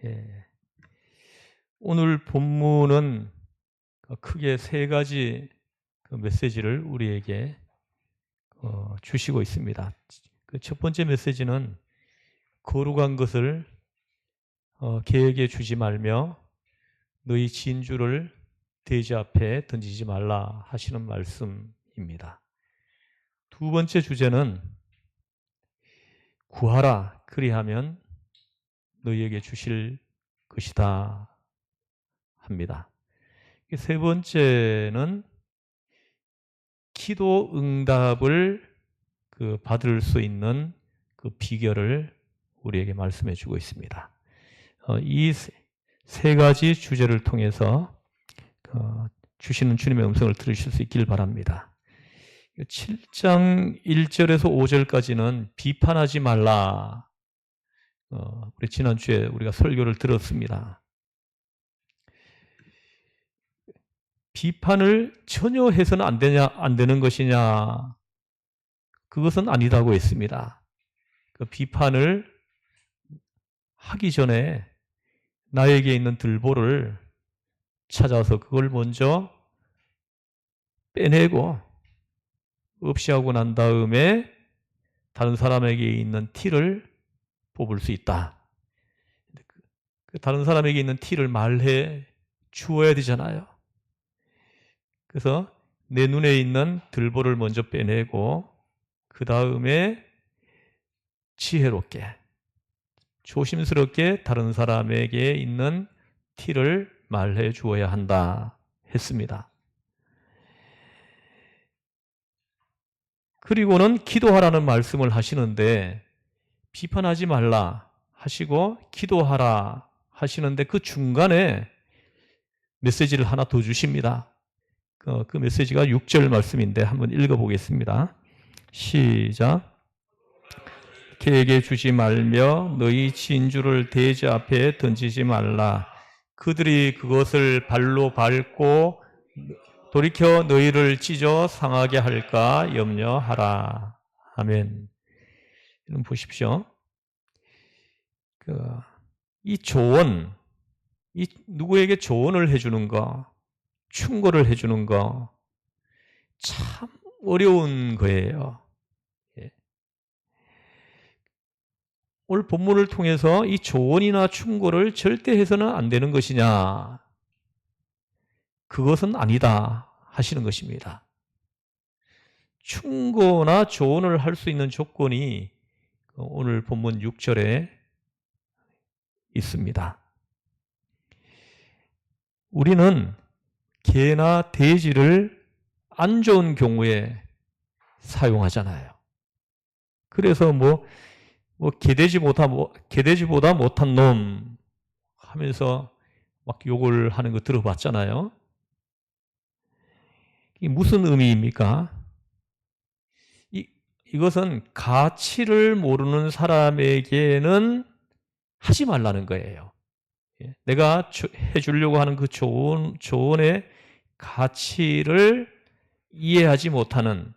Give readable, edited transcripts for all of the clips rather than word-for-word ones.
예. 오늘 본문은 크게 세 가지 메시지를 우리에게 주시고 있습니다. 그 첫 번째 메시지는 거룩한 것을 계에게 주지 말며 너희 진주를 돼지 앞에 던지지 말라 하시는 말씀입니다. 두 번째 주제는 구하라 그리하면 너희에게 주실 것이다 합니다. 세 번째는 기도 응답을 받을 수 있는 그 비결을 우리에게 말씀해 주고 있습니다. 이 세 가지 주제를 통해서 주시는 주님의 음성을 들으실 수 있길 바랍니다. 7장 1절에서 5절까지는 비판하지 말라. 우리 지난주에 우리가 설교를 들었습니다. 비판을 전혀 해서는 안 되는 것이냐? 그것은 아니다고 했습니다. 그 비판을 하기 전에 나에게 있는 들보를 찾아서 그걸 먼저 빼내고 없이 하고 난 다음에 다른 사람에게 있는 티를 뽑을 수 있다. 그 다른 사람에게 있는 티를 말해 주어야 되잖아요. 그래서 내 눈에 있는 들보를 먼저 빼내고 그 다음에 지혜롭게 조심스럽게 다른 사람에게 있는 티를 말해 주어야 한다 했습니다. 그리고는 기도하라는 말씀을 하시는데 비판하지 말라 하시고 기도하라 하시는데 그 중간에 메시지를 하나 더 주십니다. 그 메시지가 6절 말씀인데 한번 읽어보겠습니다. 시작. 개에게 주지 말며 너희 진주를 돼지 앞에 던지지 말라. 그들이 그것을 발로 밟고 돌이켜 너희를 찢어 상하게 할까 염려하라. 아멘. 여러분 보십시오. 이 조언, 이 누구에게 조언을 해주는 거, 충고를 해주는 거 참 어려운 거예요. 오늘 본문을 통해서 이 조언이나 충고를 절대 해서는 안 되는 것이냐? 그것은 아니다 하시는 것입니다. 충고나 조언을 할 수 있는 조건이 오늘 본문 6절에 있습니다. 우리는 개나 돼지를 안 좋은 경우에 사용하잖아요. 그래서 개돼지보다 못한 놈 하면서 막 욕을 하는 거 들어봤잖아요. 이게 무슨 의미입니까? 이것은 가치를 모르는 사람에게는 하지 말라는 거예요. 내가 해주려고 하는 그 조언의 가치를 이해하지 못하는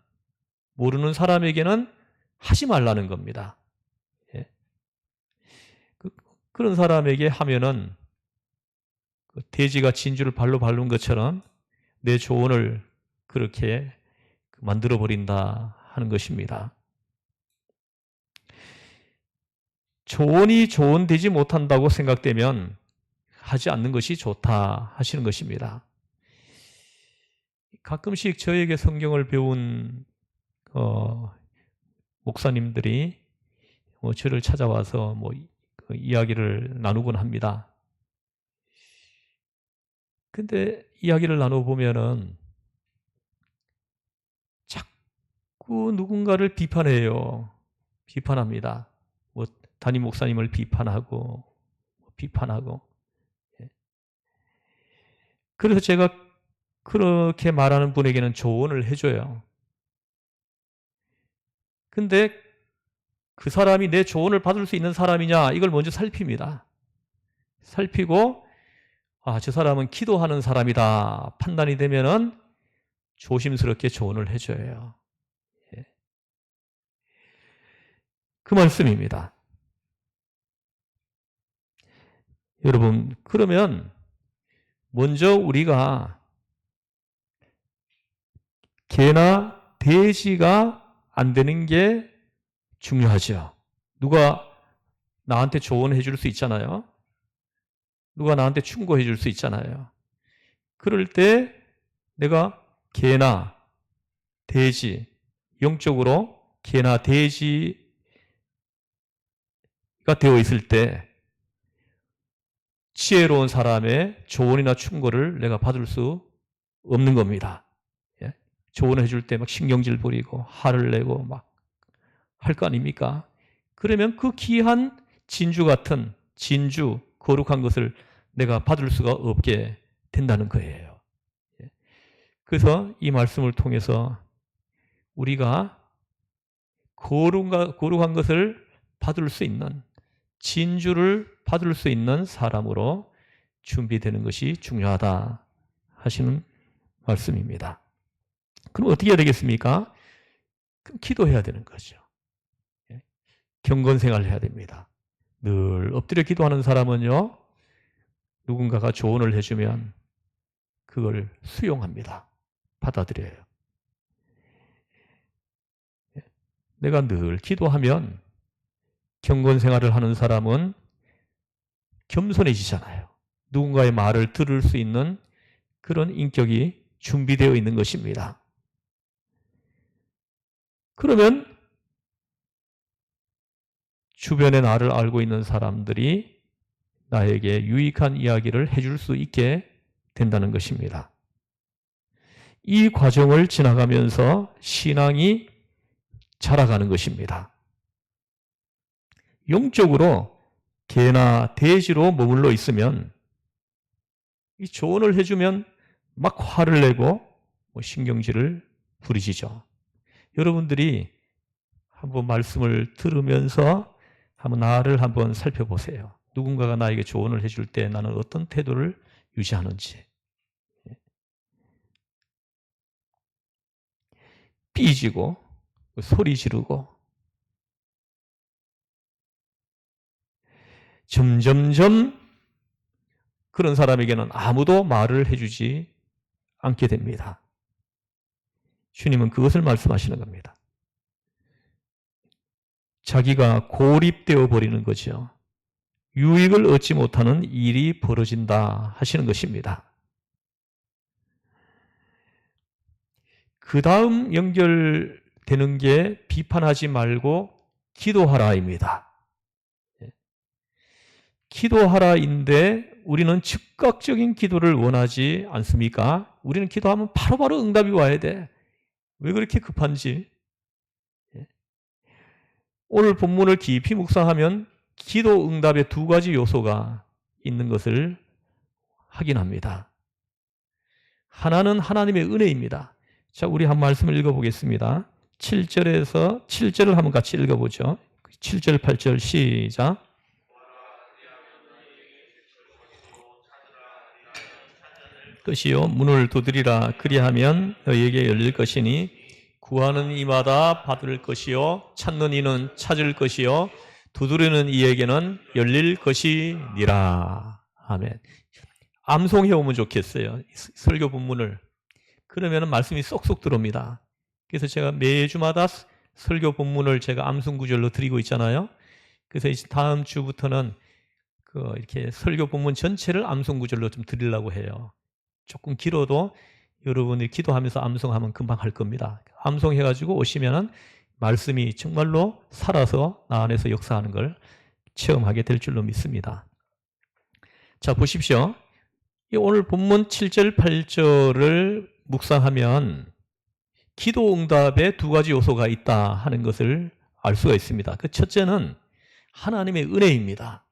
모르는 사람에게는 하지 말라는 겁니다. 그런 사람에게 하면은 돼지가 진주를 발로 밟는 것처럼 내 조언을 그렇게 만들어 버린다 하는 것입니다. 조언이 조언되지 못한다고 생각되면 하지 않는 것이 좋다 하시는 것입니다. 가끔씩 저에게 성경을 배운 목사님들이 저를 찾아와서 이야기를 나누곤 합니다. 근데 이야기를 나눠보면은 자꾸 누군가를 비판해요. 비판합니다. 담임 목사님을 비판하고. 그래서 제가 그렇게 말하는 분에게는 조언을 해줘요. 근데 그 사람이 내 조언을 받을 수 있는 사람이냐 이걸 먼저 살핍니다. 살피고 저 사람은 기도하는 사람이다 판단이 되면은 조심스럽게 조언을 해줘요. 그 말씀입니다. 여러분, 그러면 먼저 우리가 개나 돼지가 안 되는 게 중요하죠. 누가 나한테 조언해 줄 수 있잖아요. 누가 나한테 충고해 줄 수 있잖아요. 그럴 때 내가 개나 돼지, 영적으로 개나 돼지가 되어 있을 때 지혜로운 사람의 조언이나 충고를 내가 받을 수 없는 겁니다. 예? 조언해 줄 때 막 신경질 부리고 화를 내고 막 할 거 아닙니까? 그러면 그 귀한 진주 같은 진주, 거룩한 것을 내가 받을 수가 없게 된다는 거예요. 예? 그래서 이 말씀을 통해서 우리가 거룩한 것을 받을 수 있는, 진주를 받을 수 있는 사람으로 준비되는 것이 중요하다 하시는 말씀입니다. 그럼 어떻게 해야 되겠습니까? 그럼 기도해야 되는 거죠. 경건 생활을 해야 됩니다. 늘 엎드려 기도하는 사람은요, 누군가가 조언을 해주면 그걸 수용합니다. 받아들여요. 내가 늘 기도하면 경건 생활을 하는 사람은 겸손해지잖아요. 누군가의 말을 들을 수 있는 그런 인격이 준비되어 있는 것입니다. 그러면 주변에 나를 알고 있는 사람들이 나에게 유익한 이야기를 해줄 수 있게 된다는 것입니다. 이 과정을 지나가면서 신앙이 자라가는 것입니다. 영적으로 개나 돼지로 머물러 있으면 이 조언을 해주면 막 화를 내고 신경질을 부리시죠. 여러분들이 한번 말씀을 들으면서 한번 나를 한번 살펴보세요. 누군가가 나에게 조언을 해줄 때 나는 어떤 태도를 유지하는지. 삐지고 소리 지르고 점점점 그런 사람에게는 아무도 말을 해주지 않게 됩니다. 주님은 그것을 말씀하시는 겁니다. 자기가 고립되어 버리는 거죠. 유익을 얻지 못하는 일이 벌어진다 하시는 것입니다. 그 다음 연결되는 게 비판하지 말고 기도하라입니다. 기도하라인데 우리는 즉각적인 기도를 원하지 않습니까? 우리는 기도하면 바로바로 응답이 와야 돼. 왜 그렇게 급한지. 오늘 본문을 깊이 묵상하면 기도 응답의 두 가지 요소가 있는 것을 확인합니다. 하나는 하나님의 은혜입니다. 자, 우리 한 말씀을 읽어보겠습니다. 7절을 한번 같이 읽어보죠. 7절, 8절 시작. 것이요 문을 두드리라 그리하면 너희에게 열릴 것이니 구하는 이마다 받을 것이요 찾는 이는 찾을 것이요 두드리는 이에게는 열릴 것이니라. 아멘. 암송해 오면 좋겠어요. 설교 본문을. 그러면 말씀이 쏙쏙 들어옵니다. 그래서 제가 매주마다 설교 본문을 제가 암송 구절로 드리고 있잖아요. 그래서 다음 주부터는 이렇게 설교 본문 전체를 암송 구절로 좀 드리려고 해요. 조금 길어도 여러분이 기도하면서 암송하면 금방 할 겁니다. 암송해가지고 오시면은 말씀이 정말로 살아서 나 안에서 역사하는 걸 체험하게 될 줄로 믿습니다. 자, 보십시오. 오늘 본문 7절, 8절을 묵상하면 기도 응답에 두 가지 요소가 있다 하는 것을 알 수가 있습니다. 그 첫째는 하나님의 은혜입니다.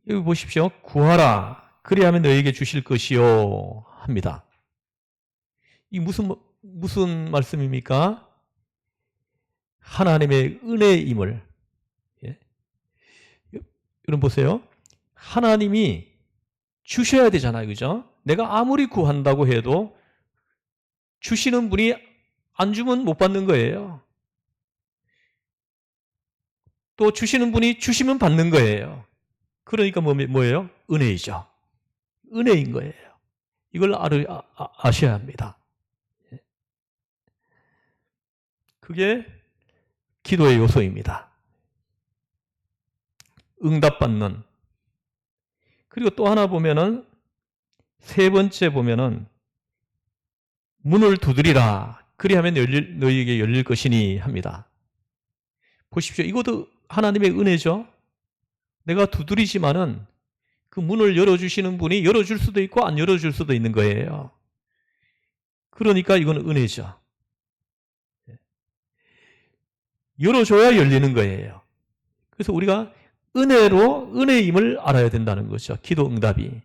여기 보십시오. 구하라. 그리하면 너에게 주실 것이요 합니다. 이 무슨 말씀입니까? 하나님의 은혜임을. 예? 여러분 보세요. 하나님이 주셔야 되잖아요. 그죠? 내가 아무리 구한다고 해도 주시는 분이 안 주면 못 받는 거예요. 또 주시는 분이 주시면 받는 거예요. 그러니까 뭐예요? 은혜이죠. 은혜인 거예요. 이걸 아셔야 합니다. 그게 기도의 요소입니다. 응답받는. 그리고 또 하나 보면은 세 번째 보면은 문을 두드리라. 그리하면 너희에게 열릴 것이니 합니다. 보십시오. 이것도 하나님의 은혜죠. 내가 두드리지만은 그 문을 열어주시는 분이 열어줄 수도 있고 안 열어줄 수도 있는 거예요. 그러니까 이건 은혜죠. 열어줘야 열리는 거예요. 그래서 우리가 은혜임을 알아야 된다는 거죠. 기도 응답이.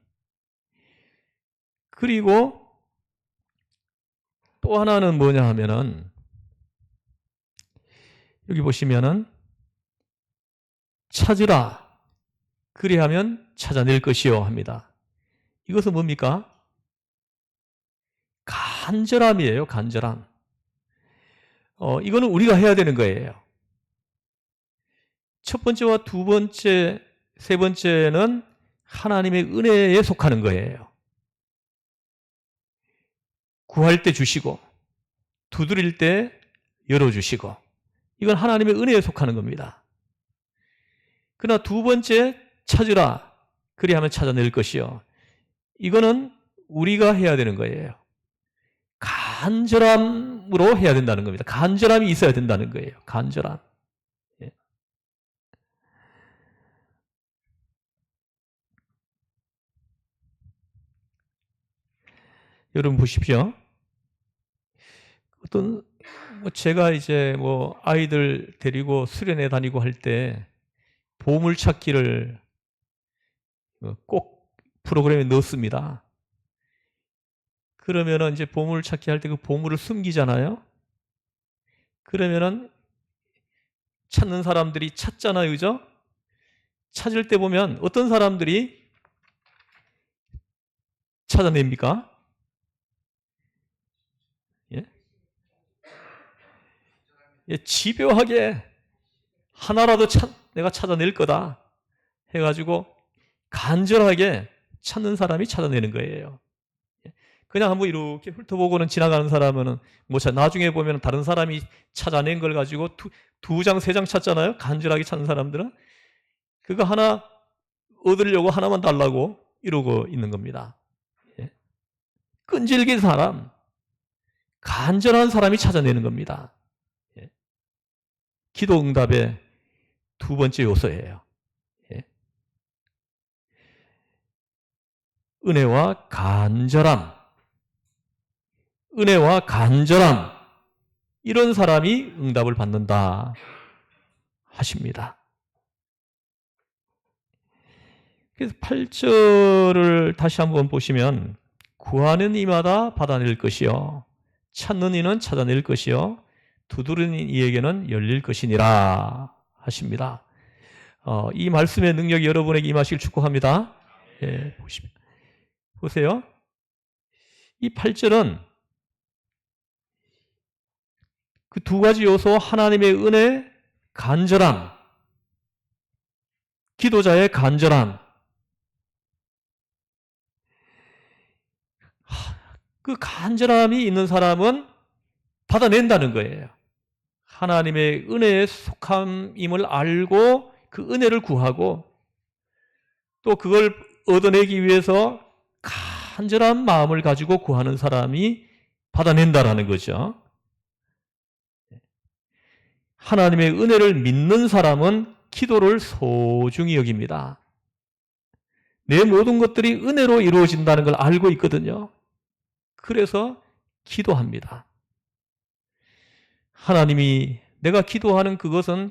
그리고 또 하나는 뭐냐 하면은 여기 보시면은 찾으라. 그리하면 찾아낼 것이요 합니다. 이것은 뭡니까? 간절함이에요. 간절함. 이거는 우리가 해야 되는 거예요. 첫 번째와 두 번째, 세 번째는 하나님의 은혜에 속하는 거예요. 구할 때 주시고 두드릴 때 열어주시고 이건 하나님의 은혜에 속하는 겁니다. 그러나 두 번째 찾으라 그리하면 찾아낼 것이요. 이거는 우리가 해야 되는 거예요. 간절함으로 해야 된다는 겁니다. 간절함이 있어야 된다는 거예요. 간절함. 예. 여러분 보십시오. 제가 이제 아이들 데리고 수련회 다니고 할 때 보물찾기를 꼭 프로그램에 넣습니다. 그러면은 이제 보물찾기 할 때 그 보물을 숨기잖아요. 그러면은 찾는 사람들이 찾잖아요. 그죠? 찾을 때 보면 어떤 사람들이 찾아냅니까? 집요하게 하나라도 내가 찾아낼 거다 해가지고 간절하게 찾는 사람이 찾아내는 거예요. 그냥 한번 이렇게 훑어보고는 지나가는 사람은 나중에 보면 다른 사람이 찾아낸 걸 가지고 두 장, 세 장 찾잖아요. 간절하게 찾는 사람들은 그거 하나 얻으려고 하나만 달라고 이러고 있는 겁니다. 끈질긴 사람, 간절한 사람이 찾아내는 겁니다. 기도 응답의 두 번째 요소예요. 은혜와 간절함. 은혜와 간절함. 이런 사람이 응답을 받는다 하십니다. 그래서 8절을 다시 한번 보시면 구하는 이마다 받아낼 것이요 찾는 이는 찾아낼 것이요 두드리는 이에게는 열릴 것이니라 하십니다. 이 말씀의 능력이 여러분에게 임하시길 축복합니다. 보세요. 이 8절은 그 두 가지 요소 하나님의 은혜, 간절함, 기도자의 간절함 그 간절함이 있는 사람은 받아낸다는 거예요. 하나님의 은혜에 속함임을 알고 그 은혜를 구하고 또 그걸 얻어내기 위해서 간절한 마음을 가지고 구하는 사람이 받아낸다라는 거죠. 하나님의 은혜를 믿는 사람은 기도를 소중히 여깁니다. 내 모든 것들이 은혜로 이루어진다는 걸 알고 있거든요. 그래서 기도합니다. 하나님이 내가 기도하는 그것은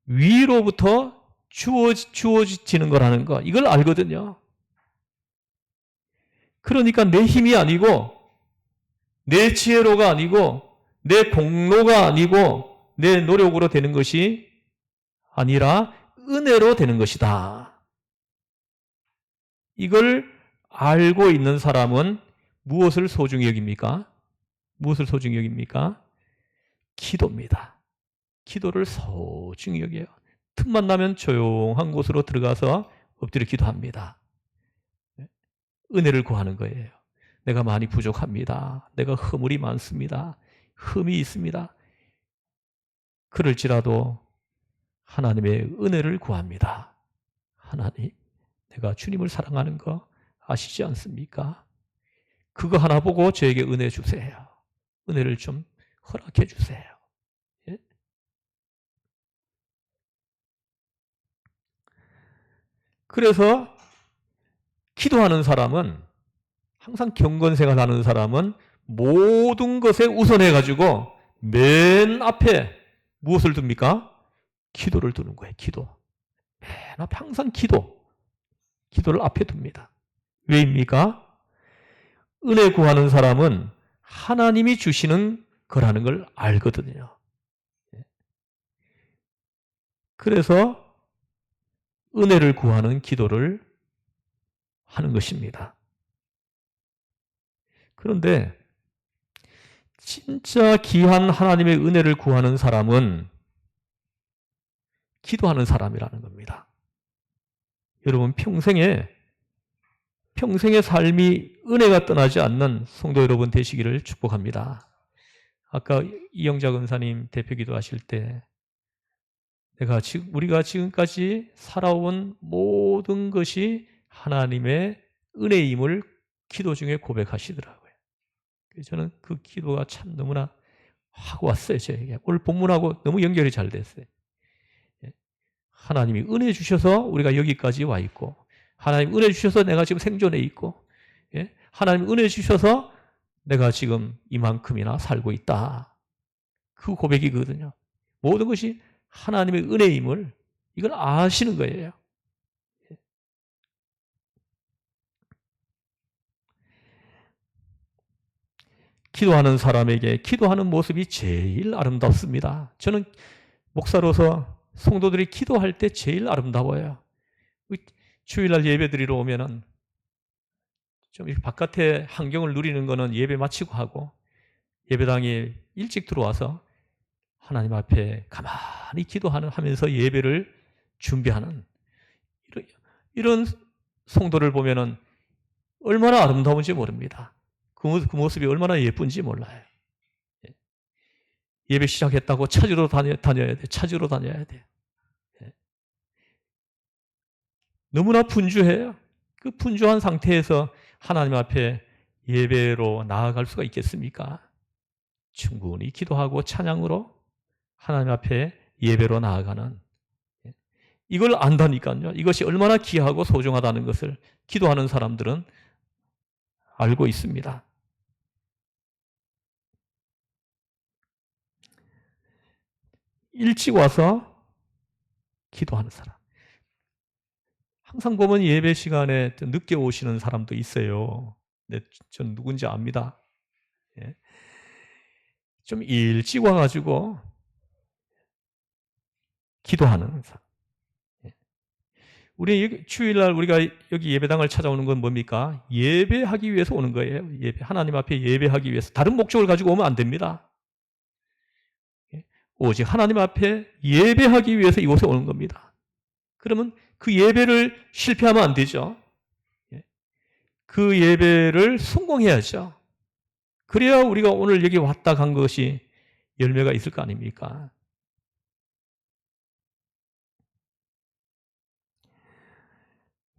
위로부터 주어지는 거라는 거 이걸 알거든요. 그러니까 내 힘이 아니고 내 지혜로가 아니고 내 공로가 아니고 내 노력으로 되는 것이 아니라 은혜로 되는 것이다. 이걸 알고 있는 사람은 무엇을 소중히 여깁니까? 무엇을 소중히 여깁니까? 기도입니다. 기도를 소중히 여겨요. 틈만 나면 조용한 곳으로 들어가서 엎드려 기도합니다. 은혜를 구하는 거예요. 내가 많이 부족합니다. 내가 허물이 많습니다. 흠이 있습니다. 그럴지라도 하나님의 은혜를 구합니다. 하나님, 내가 주님을 사랑하는 거 아시지 않습니까? 그거 하나 보고 저에게 은혜 주세요. 은혜를 좀 허락해 주세요. 예? 그래서 기도하는 사람은, 항상 경건생활하는 사람은 모든 것에 우선해가지고 맨 앞에 무엇을 둡니까? 기도를 두는 거예요. 기도. 맨 앞에 항상 기도를 앞에 둡니다. 왜입니까? 은혜 구하는 사람은 하나님이 주시는 거라는 걸 알거든요. 그래서 은혜를 구하는 기도를 하는 것입니다. 그런데 진짜 귀한 하나님의 은혜를 구하는 사람은 기도하는 사람이라는 겁니다. 여러분, 평생의 삶이 은혜가 떠나지 않는 성도 여러분 되시기를 축복합니다. 아까 이영자 권사님 대표 기도하실 때 우리가 지금까지 살아온 모든 것이 하나님의 은혜임을 기도 중에 고백하시더라고요. 저는 그 기도가 참 너무나 확 왔어요, 저에게. 오늘 본문하고 너무 연결이 잘 됐어요. 하나님이 은혜 주셔서 우리가 여기까지 와 있고, 하나님 은혜 주셔서 내가 지금 생존해 있고, 하나님 은혜 주셔서 내가 지금 이만큼이나 살고 있다. 그 고백이거든요. 모든 것이 하나님의 은혜임을 이걸 아시는 거예요. 기도하는 사람에게 기도하는 모습이 제일 아름답습니다. 저는 목사로서 성도들이 기도할 때 제일 아름다워요. 주일날 예배 드리러 오면은 좀 바깥에 환경을 누리는 거는 예배 마치고 하고, 예배당에 일찍 들어와서 하나님 앞에 가만히 기도하면서 예배를 준비하는 이런 성도를 보면은 얼마나 아름다운지 모릅니다. 그 모습이 얼마나 예쁜지 몰라요. 예배 시작했다고 찾으러 다녀야 돼. 찾으러 다녀야 돼. 너무나 분주해요. 그 분주한 상태에서 하나님 앞에 예배로 나아갈 수가 있겠습니까? 충분히 기도하고 찬양으로 하나님 앞에 예배로 나아가는, 이걸 안다니까요. 이것이 얼마나 귀하고 소중하다는 것을 기도하는 사람들은 알고 있습니다. 일찍 와서 기도하는 사람. 항상 보면 예배 시간에 늦게 오시는 사람도 있어요. 근데 전 누군지 압니다. 좀 일찍 와가지고 기도하는 사람. 우리 주일날 우리가 여기 예배당을 찾아오는 건 뭡니까? 예배하기 위해서 오는 거예요. 하나님 앞에 예배하기 위해서. 다른 목적을 가지고 오면 안 됩니다. 오직 하나님 앞에 예배하기 위해서 이곳에 오는 겁니다. 그러면 그 예배를 실패하면 안 되죠. 그 예배를 성공해야죠. 그래야 우리가 오늘 여기 왔다 간 것이 열매가 있을 거 아닙니까?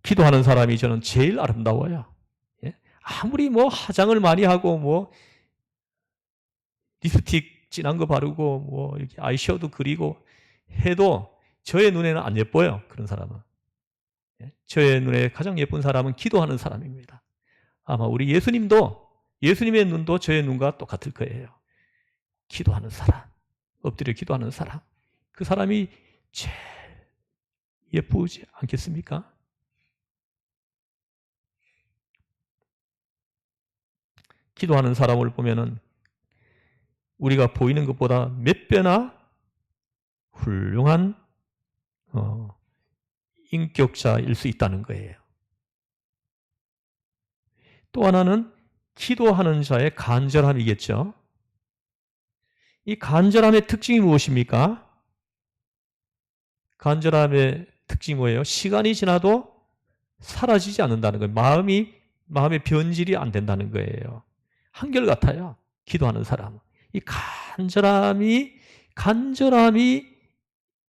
기도하는 사람이 저는 제일 아름다워요. 아무리 뭐 화장을 많이 하고 뭐 립스틱 진한 거 바르고 뭐 이렇게 아이섀도우 그리고 해도 저의 눈에는 안 예뻐요. 그런 사람은. 저의 눈에 가장 예쁜 사람은 기도하는 사람입니다. 아마 우리 예수님의 눈도 저의 눈과 똑같을 거예요. 기도하는 사람, 엎드려 기도하는 사람, 그 사람이 제일 예쁘지 않겠습니까? 기도하는 사람을 보면은 우리가 보이는 것보다 몇 배나 훌륭한 인격자일 수 있다는 거예요. 또 하나는 기도하는 자의 간절함이겠죠. 이 간절함의 특징이 무엇입니까? 간절함의 특징이 뭐예요? 시간이 지나도 사라지지 않는다는 거예요. 마음의 변질이 안 된다는 거예요. 한결같아요. 기도하는 사람. 이 간절함이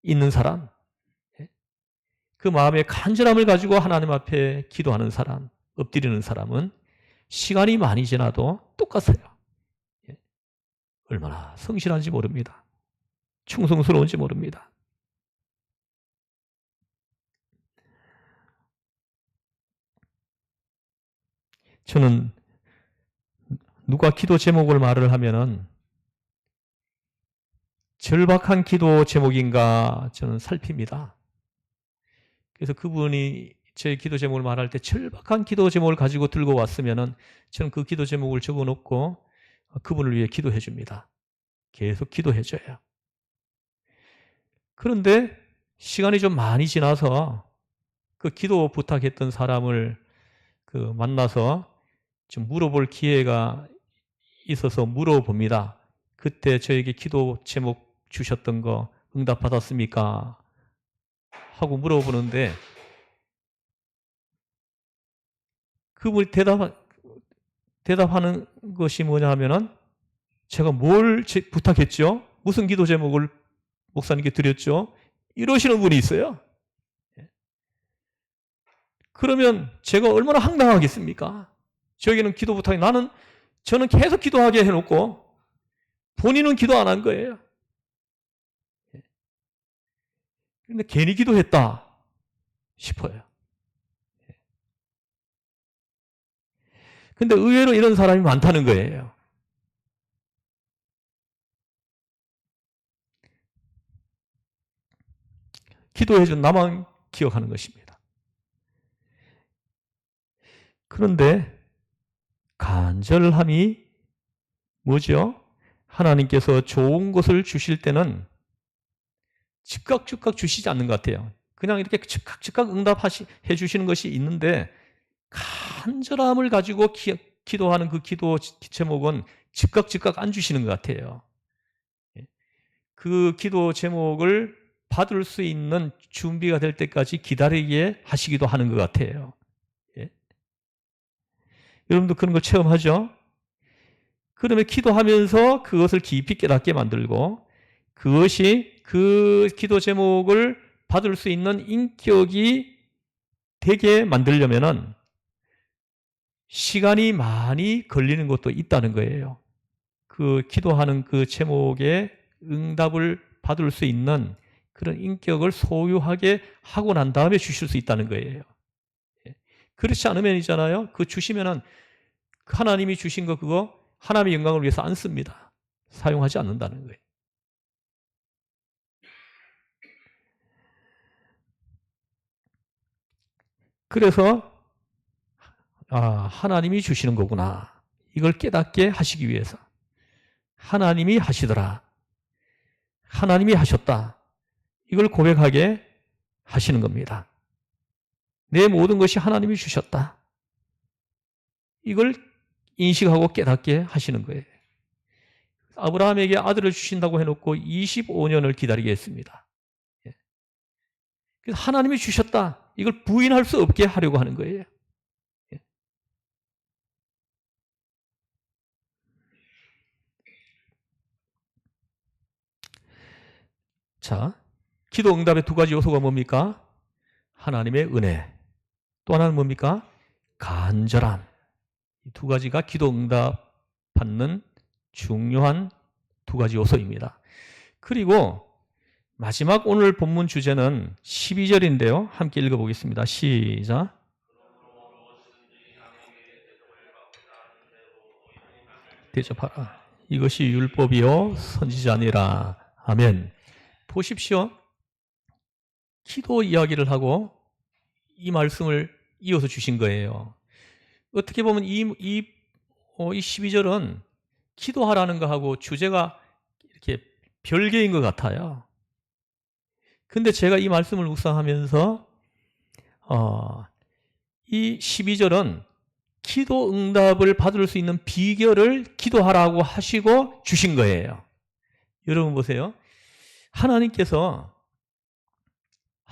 있는 사람. 그 마음의 간절함을 가지고 하나님 앞에 기도하는 사람, 엎드리는 사람은 시간이 많이 지나도 똑같아요. 얼마나 성실한지 모릅니다. 충성스러운지 모릅니다. 저는 누가 기도 제목을 말을 하면은 절박한 기도 제목인가 저는 살핍니다. 그래서 그분이 제 기도 제목을 말할 때 절박한 기도 제목을 가지고 들고 왔으면은 저는 그 기도 제목을 적어 놓고 그분을 위해 기도해 줍니다. 계속 기도해 줘요. 그런데 시간이 좀 많이 지나서 그 기도 부탁했던 사람을 만나서 좀 물어볼 기회가 있어서 물어봅니다. 그때 저에게 기도 제목 주셨던 거 응답받았습니까? 하고 물어보는데 그분이 대답하는 것이 뭐냐 하면은 제가 뭘 부탁했죠? 무슨 기도 제목을 목사님께 드렸죠? 이러시는 분이 있어요. 그러면 제가 얼마나 황당하겠습니까? 저에게는 기도 부탁이 저는 계속 기도하게 해놓고 본인은 기도 안 한 거예요. 근데 괜히 기도했다 싶어요. 근데 의외로 이런 사람이 많다는 거예요. 기도해준 나만 기억하는 것입니다. 그런데 간절함이 뭐죠? 하나님께서 좋은 것을 주실 때는 즉각 주시지 않는 것 같아요. 그냥 이렇게 즉각 응답해 주시는 것이 있는데 간절함을 가지고 기도하는 그 기도 제목은 즉각 안 주시는 것 같아요. 그 기도 제목을 받을 수 있는 준비가 될 때까지 기다리게 하시기도 하는 것 같아요. 예? 여러분도 그런 걸 체험하죠? 그러면 기도하면서 그것을 깊이 깨닫게 만들고 그것이 그 기도 제목을 받을 수 있는 인격이 되게 만들려면은 시간이 많이 걸리는 것도 있다는 거예요. 그 기도하는 그 제목에 응답을 받을 수 있는 그런 인격을 소유하게 하고 난 다음에 주실 수 있다는 거예요. 그렇지 않으면 있잖아요. 그 주시면은 하나님이 주신 거 그거 하나님의 영광을 위해서 안 씁니다. 사용하지 않는다는 거예요. 그래서 하나님이 주시는 거구나. 이걸 깨닫게 하시기 위해서 하나님이 하시더라. 하나님이 하셨다. 이걸 고백하게 하시는 겁니다. 내 모든 것이 하나님이 주셨다. 이걸 인식하고 깨닫게 하시는 거예요. 아브라함에게 아들을 주신다고 해놓고 25년을 기다리게 했습니다. 그래서 하나님이 주셨다. 이걸 부인할 수 없게 하려고 하는 거예요. 자, 기도 응답의 두 가지 요소가 뭡니까? 하나님의 은혜. 또 하나는 뭡니까? 간절함. 이 두 가지가 기도 응답 받는 중요한 두 가지 요소입니다. 그리고 마지막 오늘 본문 주제는 12절인데요. 함께 읽어보겠습니다. 시작. 대접하라. 이것이 율법이요 선지자니라. 아멘. 보십시오. 기도 이야기를 하고 이 말씀을 이어서 주신 거예요. 어떻게 보면 이 12절은 기도하라는 거하고 주제가 이렇게 별개인 것 같아요. 근데 제가 이 말씀을 묵상하면서 이 12절은 기도 응답을 받을 수 있는 비결을 기도하라고 하시고 주신 거예요. 여러분 보세요. 하나님께서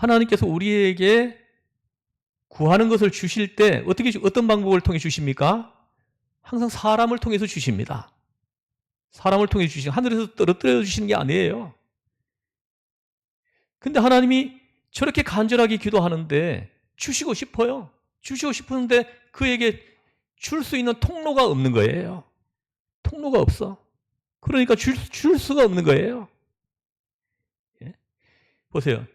하나님께서 우리에게 구하는 것을 주실 때 어떤 방법을 통해 주십니까? 항상 사람을 통해서 주십니다. 사람을 통해 주시고 하늘에서 떨어뜨려 주시는 게 아니에요. 근데 하나님이 저렇게 간절하게 기도하는데 주시고 싶어요. 주시고 싶은데 그에게 줄 수 있는 통로가 없는 거예요. 통로가 없어. 그러니까 줄 수가 없는 거예요. 예? 보세요.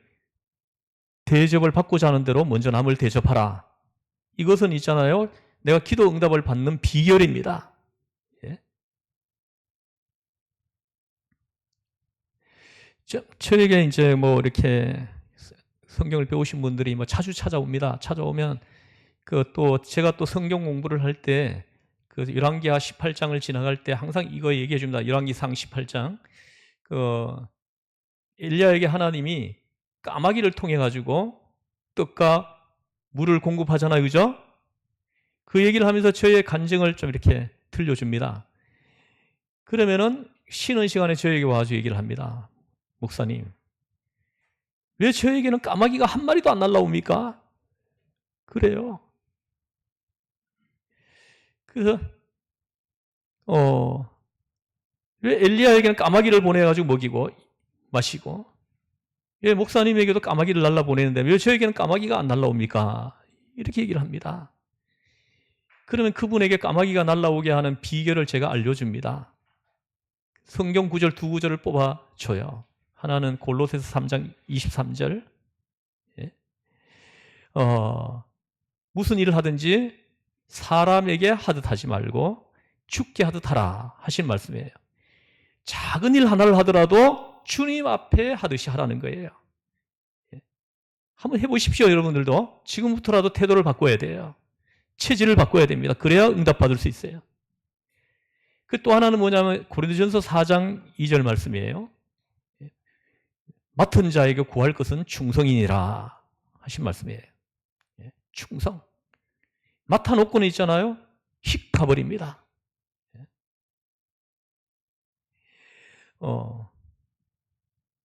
대접을 받고자 하는 대로 먼저 남을 대접하라. 이것은 있잖아요. 내가 기도 응답을 받는 비결입니다. 예? 저에게 이제 뭐 이렇게 성경을 배우신 분들이 뭐 자주 찾아옵니다. 찾아오면 또 제가 또 성경 공부를 할 때 그 열왕기하 18장을 지나갈 때 항상 이거 얘기해 줍니다. 열왕기상 18장. 엘리야에게 하나님이 까마귀를 통해 가지고 떡과 물을 공급하잖아요. 그죠? 그 얘기를 하면서 저의 간증을 좀 이렇게 들려줍니다. 그러면은 쉬는 시간에 저에게 와서 얘기를 합니다. 목사님, 왜 저에게는 까마귀가 한 마리도 안 날라옵니까? 그래요. 그래서 왜 엘리야에게는 까마귀를 보내가지고 먹이고 마시고 왜 목사님에게도 까마귀를 날라보내는데 왜 저에게는 까마귀가 안 날라옵니까? 이렇게 얘기를 합니다. 그러면 그분에게 까마귀가 날라오게 하는 비결을 제가 알려줍니다. 성경 구절 두 구절을 뽑아줘요. 하나는 골로새서 3장 23절. 예? 무슨 일을 하든지 사람에게 하듯 하지 말고 죽게 하듯 하라 하신 말씀이에요. 작은 일 하나를 하더라도 주님 앞에 하듯이 하라는 거예요. 예? 한번 해보십시오. 여러분들도 지금부터라도 태도를 바꿔야 돼요. 체질을 바꿔야 됩니다. 그래야 응답받을 수 있어요. 그 또 하나는 뭐냐면 고린도전서 4장 2절 말씀이에요. 맡은 자에게 구할 것은 충성이니라 하신 말씀이에요. 충성. 맡아놓고는 있잖아요. 휙 가버립니다.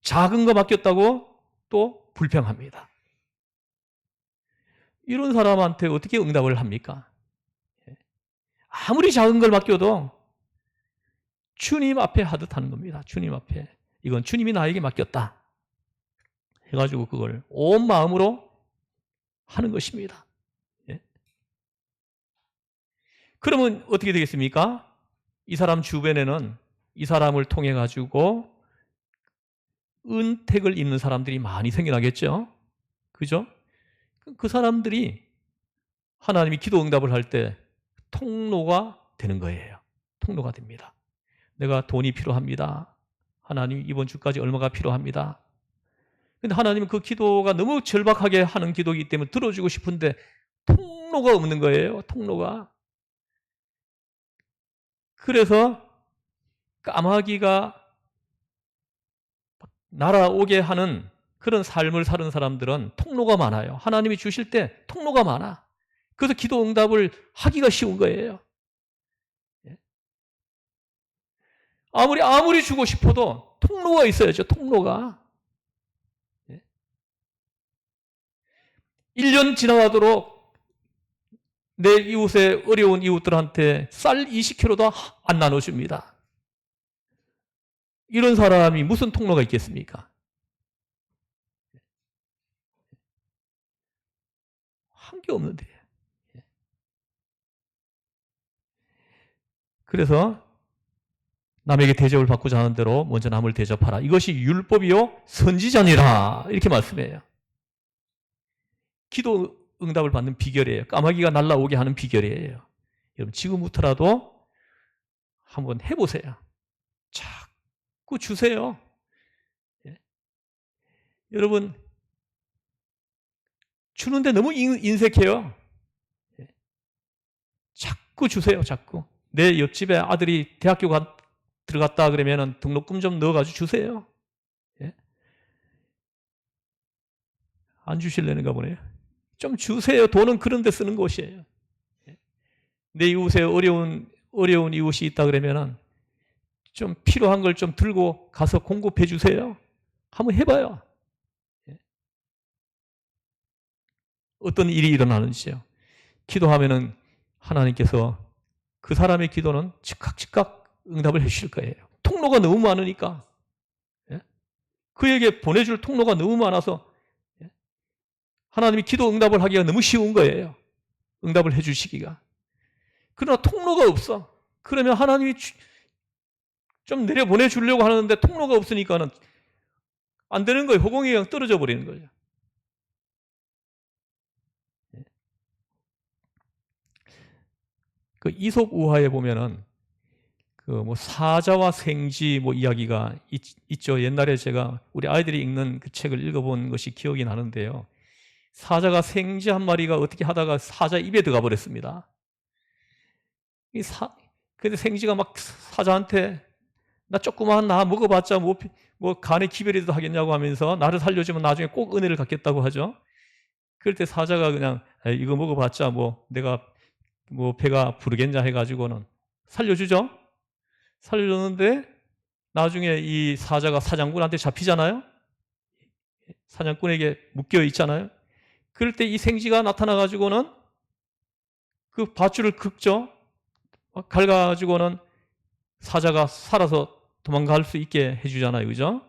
작은 거 맡겼다고 또 불평합니다. 이런 사람한테 어떻게 응답을 합니까? 아무리 작은 걸 맡겨도 주님 앞에 하듯 하는 겁니다. 주님 앞에. 이건 주님이 나에게 맡겼다. 해가지고 그걸 온 마음으로 하는 것입니다. 예? 그러면 어떻게 되겠습니까? 이 사람 주변에는 이 사람을 통해 가지고 은택을 입는 사람들이 많이 생겨나겠죠? 그죠? 그 사람들이 하나님이 기도 응답을 할 때 통로가 되는 거예요. 통로가 됩니다. 내가 돈이 필요합니다. 하나님 이번 주까지 얼마가 필요합니다. 근데 하나님은 그 기도가 너무 절박하게 하는 기도이기 때문에 들어주고 싶은데 통로가 없는 거예요. 통로가. 그래서 까마귀가 날아오게 하는 그런 삶을 사는 사람들은 통로가 많아요. 하나님이 주실 때 통로가 많아. 그래서 기도 응답을 하기가 쉬운 거예요. 아무리 주고 싶어도 통로가 있어야죠. 통로가. 1년 지나가도록 내 이웃의 어려운 이웃들한테 쌀 20kg도 안 나눠줍니다. 이런 사람이 무슨 통로가 있겠습니까? 한 게 없는데. 그래서 남에게 대접을 받고자 하는 대로 먼저 남을 대접하라. 이것이 율법이요 선지자니라. 이렇게 말씀해요. 기도 응답을 받는 비결이에요. 까마귀가 날아오게 하는 비결이에요. 여러분 지금부터라도 한번 해보세요. 자꾸 주세요. 여러분 주는데 너무 인색해요. 자꾸 주세요. 자꾸. 내 옆집에 아들이 대학교 들어갔다 그러면 등록금 좀 넣어가지고 주세요. 안 주실래는가 보네요. 좀 주세요. 돈은 그런 데 쓰는 곳이에요. 내 이웃에 어려운 이웃이 있다 그러면 좀 필요한 걸 좀 들고 가서 공급해 주세요. 한번 해봐요. 어떤 일이 일어나는지요. 기도하면은 하나님께서 그 사람의 기도는 즉각 응답을 해주실 거예요. 통로가 너무 많으니까. 예? 그에게 보내줄 통로가 너무 많아서 하나님이 기도 응답을 하기가 너무 쉬운 거예요. 응답을 해주시기가. 그러나 통로가 없어. 그러면 하나님이 좀 내려보내주려고 하는데 통로가 없으니까는 안 되는 거예요. 허공이 그냥 떨어져 버리는 거예요. 그 이솝 우화에 보면은 그 뭐 사자와 생쥐 뭐 이야기가 있죠. 옛날에 제가 우리 아이들이 읽는 그 책을 읽어본 것이 기억이 나는데요. 사자가 생쥐 한 마리가 어떻게 하다가 사자 입에 들어가 버렸습니다. 근데 생쥐가 막 사자한테 나 조그마한 나 먹어봤자 뭐 간에 기별이라도 하겠냐고 하면서 나를 살려주면 나중에 꼭 은혜를 갚겠다고 하죠. 그럴 때 사자가 그냥 이거 먹어봤자 뭐 내가 뭐 배가 부르겠냐 해가지고는 살려주죠. 살려줬는데 나중에 이 사자가 사장꾼한테 잡히잖아요. 사장꾼에게 묶여 있잖아요. 그럴 때 이 생쥐가 나타나가지고는 그 밧줄을 긁죠. 긁어가지고는 사자가 살아서 도망갈 수 있게 해주잖아요. 그죠?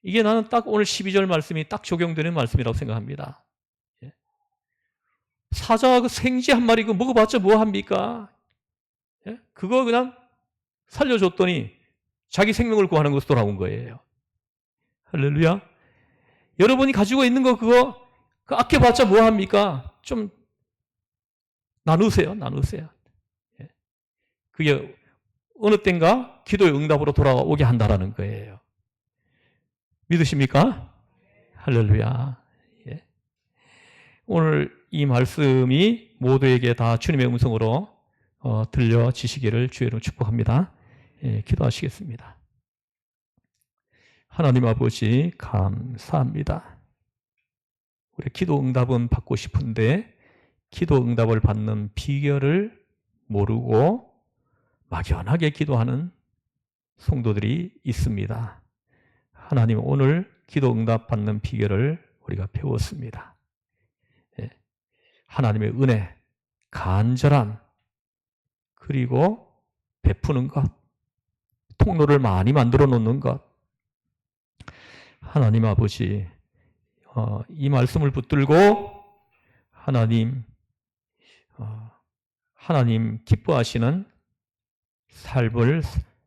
이게 나는 딱 오늘 12절 말씀이 딱 적용되는 말씀이라고 생각합니다. 사자 그 생쥐 한 마리 그 먹어봤자 뭐 합니까? 그거 그냥 살려줬더니 자기 생명을 구하는 것으로 돌아온 거예요. 할렐루야. 여러분이 가지고 있는 거 그거 아껴봤자 뭐 합니까? 좀 나누세요. 그게 어느 땐가 기도의 응답으로 돌아오게 한다라는 거예요. 믿으십니까? 할렐루야. 예. 오늘 이 말씀이 모두에게 다 주님의 음성으로 들려지시기를 주의 이름으로 축복합니다. 예, 기도하시겠습니다. 하나님 아버지 감사합니다. 우리 기도 응답은 받고 싶은데 기도 응답을 받는 비결을 모르고 막연하게 기도하는 성도들이 있습니다. 하나님 오늘 기도 응답 받는 비결을 우리가 배웠습니다. 하나님의 은혜, 간절함, 그리고 베푸는 것, 통로를 많이 만들어 놓는 것. 하나님 아버지, 이 말씀을 붙들고 하나님 기뻐하시는 삶을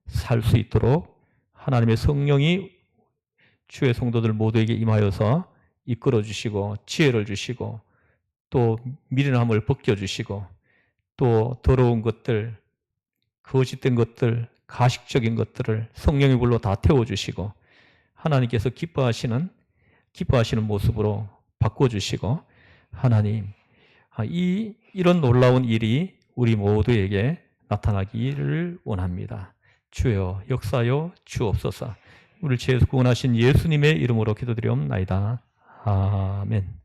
살 수 있도록 하나님의 성령이 주의 성도들 모두에게 임하여서 이끌어 주시고 지혜를 주시고 또 미련함을 벗겨주시고 또 더러운 것들, 거짓된 것들, 가식적인 것들을 성령의 불로 다 태워주시고 하나님께서 기뻐하시는 모습으로 바꿔주시고 하나님 이런 놀라운 일이 우리 모두에게 나타나기를 원합니다. 주여 역사여 주옵소서. 우리를 죄에서 구원하신 예수님의 이름으로 기도드리옵나이다. 아멘.